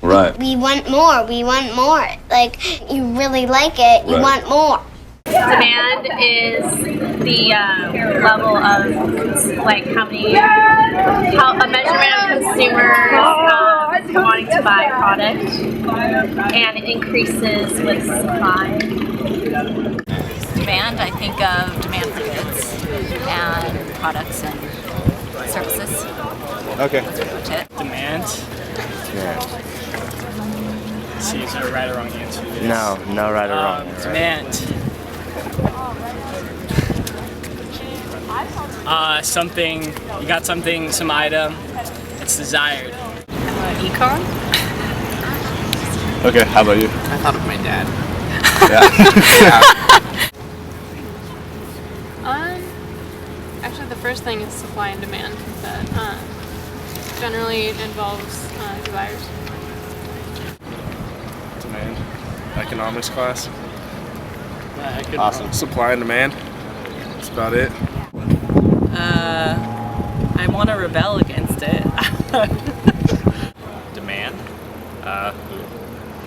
Right. We want more. We want more. Like, you really like it. You want more. Demand is the level of like a measurement of consumers wanting to buy a product, and it increases with supply. Demand, I think of demand for goods and products and services. Okay. Demand. Yeah. See, is there a right or wrong answer to this? No right or wrong. Demand. Something, you got something, some item, it's desired. Econ? Okay, how about you? I thought of my dad. Actually, the first thing is supply and demand. But generally, it involves desires. Demand. Economics class. Awesome. Supply and demand. That's about it. I want to rebel against it. Demand.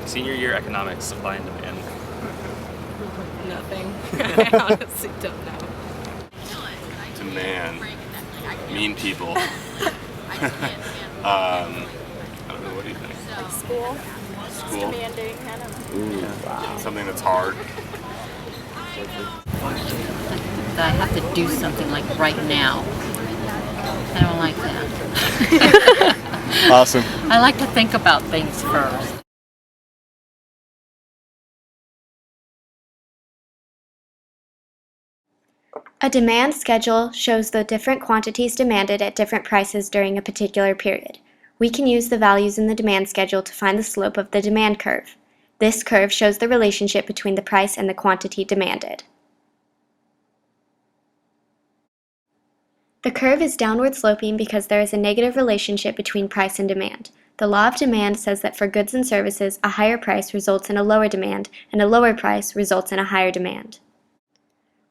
Senior year economics, supply and demand. Nothing. I honestly don't know. Demand. Mean people. I don't know, what do you think? Like school. School? Demanding. I don't know. Ooh, wow. Something that's hard. That I have to do something like right now. I don't like that. Awesome. I like to think about things first. A demand schedule shows the different quantities demanded at different prices during a particular period. We can use the values in the demand schedule to find the slope of the demand curve. This curve shows the relationship between the price and the quantity demanded. The curve is downward sloping because there is a negative relationship between price and demand. The law of demand says that for goods and services, a higher price results in a lower demand, and a lower price results in a higher demand.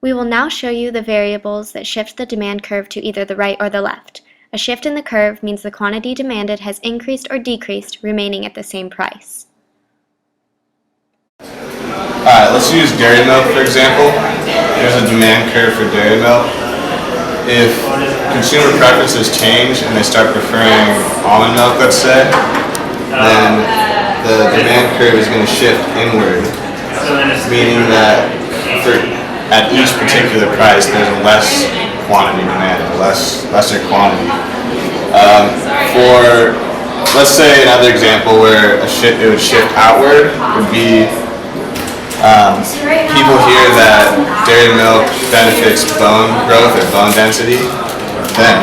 We will now show you the variables that shift the demand curve to either the right or the left. A shift in the curve means the quantity demanded has increased or decreased, remaining at the same price. Alright, let's use dairy milk for example. Here's a demand curve for dairy milk. If consumer preferences change and they start preferring almond milk, let's say, then the demand curve is going to shift inward, meaning that at each particular price there's a less quantity demanded, lesser quantity. For, let's say another example where it would shift outward would be people hear that dairy milk benefits bone growth or bone density, then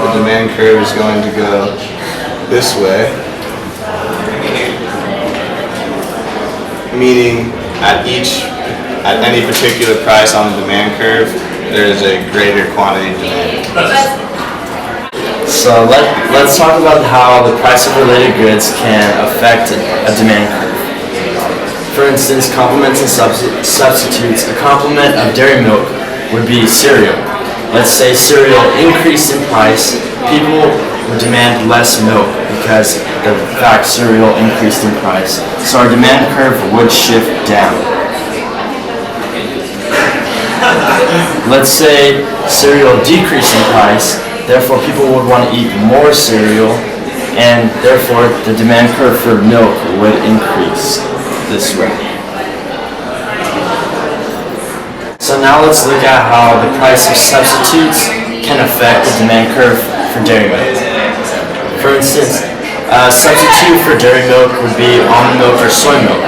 the demand curve is going to go this way, meaning at any particular price on the demand curve, there is a greater quantity demanded. So let's talk about how the price of related goods can affect a demand curve. For instance, complements and substitutes. A complement of dairy milk would be cereal. Let's say cereal increased in price, people would demand less milk because the fact cereal increased in price. So our demand curve would shift down. Let's say cereal decreased in price, therefore people would want to eat more cereal, and therefore the demand curve for milk would increase this way. So now let's look at how the price of substitutes can affect the demand curve for dairy milk. For instance, a substitute for dairy milk would be almond milk or soy milk.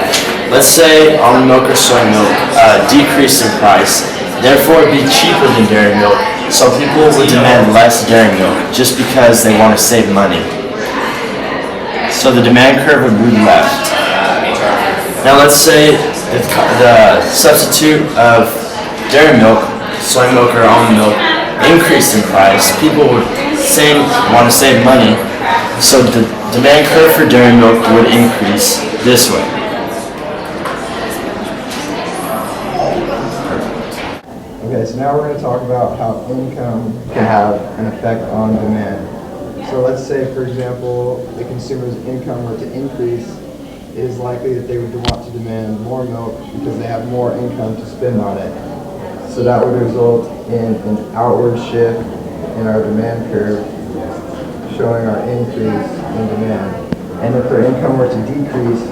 Let's say almond milk or soy milk decreased in price, therefore it would be cheaper than dairy milk, so people would demand less dairy milk just because they want to save money. So the demand curve would move left. Now let's say the substitute of dairy milk, soy milk or almond milk increased in price. People would want to save money, so the demand curve for dairy milk would increase this way. Okay, so now we're going to talk about how income can have an effect on demand. So let's say, for example, the consumer's income were to increase it is likely that they would want to demand more milk because they have more income to spend on it. So that would result in an outward shift in our demand curve, showing our increase in demand. And if her income were to decrease,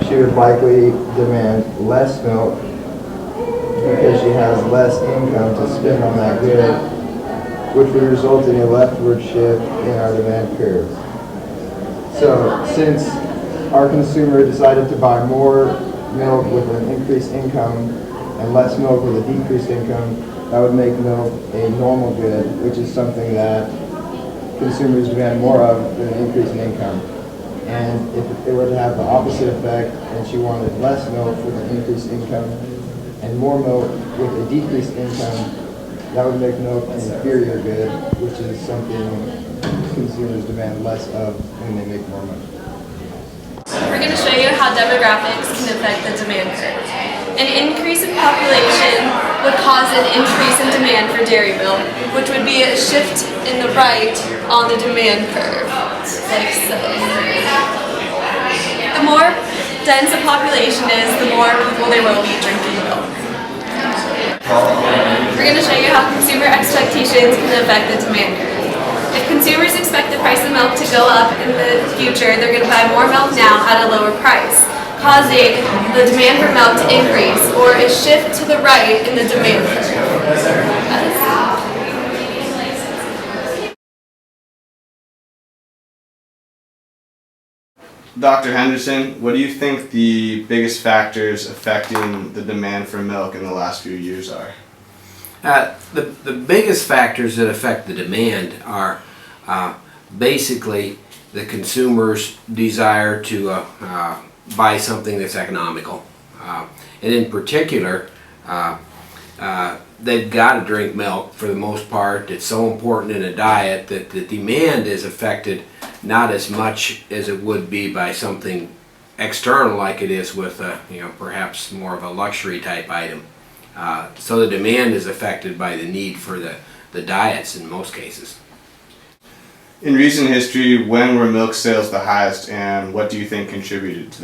she would likely demand less milk because she has less income to spend on that good, which would result in a leftward shift in our demand curve. So since our consumer decided to buy more milk with an increased income and less milk with a decreased income, that would make milk a normal good, which is something that consumers demand more of than an increase in income. And if it were to have the opposite effect and she wanted less milk with an increased income and more milk with a decreased income, that would make milk an inferior good, which is something consumers demand less of when they make more money. We're going to show you how demographics can affect the demand curve. An increase in population would cause an increase in demand for dairy milk, which would be a shift in the right on the demand curve, like so. The more dense a population is, the more people there will be drinking milk. We're going to show you how consumer expectations can affect the demand curve. If consumers expect the price of milk to go up in the future, they're going to buy more milk now at a lower price, causing the demand for milk to increase, or a shift to the right in the demand curve. Dr. Henderson, what do you think the biggest factors affecting the demand for milk in the last few years are? The biggest factors that affect the demand are basically the consumer's desire to buy something that's economical. And in particular, they've got to drink milk for the most part. It's so important in a diet that the demand is affected not as much as it would be by something external like it is with perhaps more of a luxury type item. So the demand is affected by the need for the diets in most cases. In recent history, when were milk sales the highest, and what do you think contributed to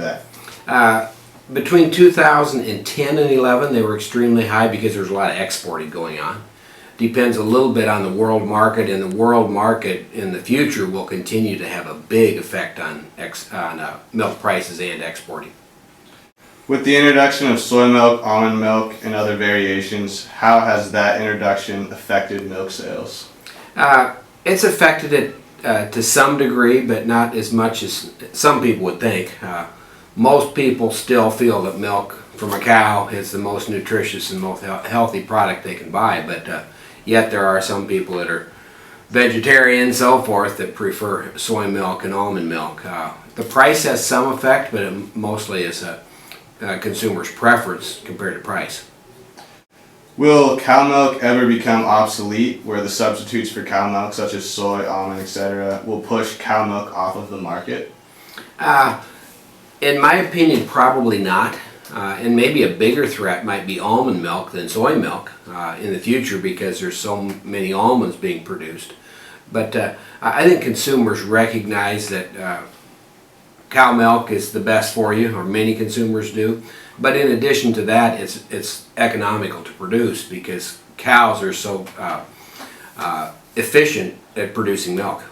that? Between 2010 and 11, they were extremely high because there was a lot of exporting going on. Depends a little bit on the world market, and the world market in the future will continue to have a big effect on milk prices and exporting. With the introduction of soy milk, almond milk, and other variations, how has that introduction affected milk sales? It's affected it to some degree, but not as much as some people would think. Most people still feel that milk from a cow is the most nutritious and most healthy product they can buy, but yet there are some people that are vegetarian and so forth that prefer soy milk and almond milk. The price has some effect, but it mostly is a consumer's preference compared to price. Will cow milk ever become obsolete, where the substitutes for cow milk, such as soy, almond, etc., will push cow milk off of the market? In my opinion, probably not. And maybe a bigger threat might be almond milk than soy milk in the future because there's so many almonds being produced. But I think consumers recognize that cow milk is the best for you, or many consumers do. But in addition to that, it's economical to produce because cows are so efficient at producing milk.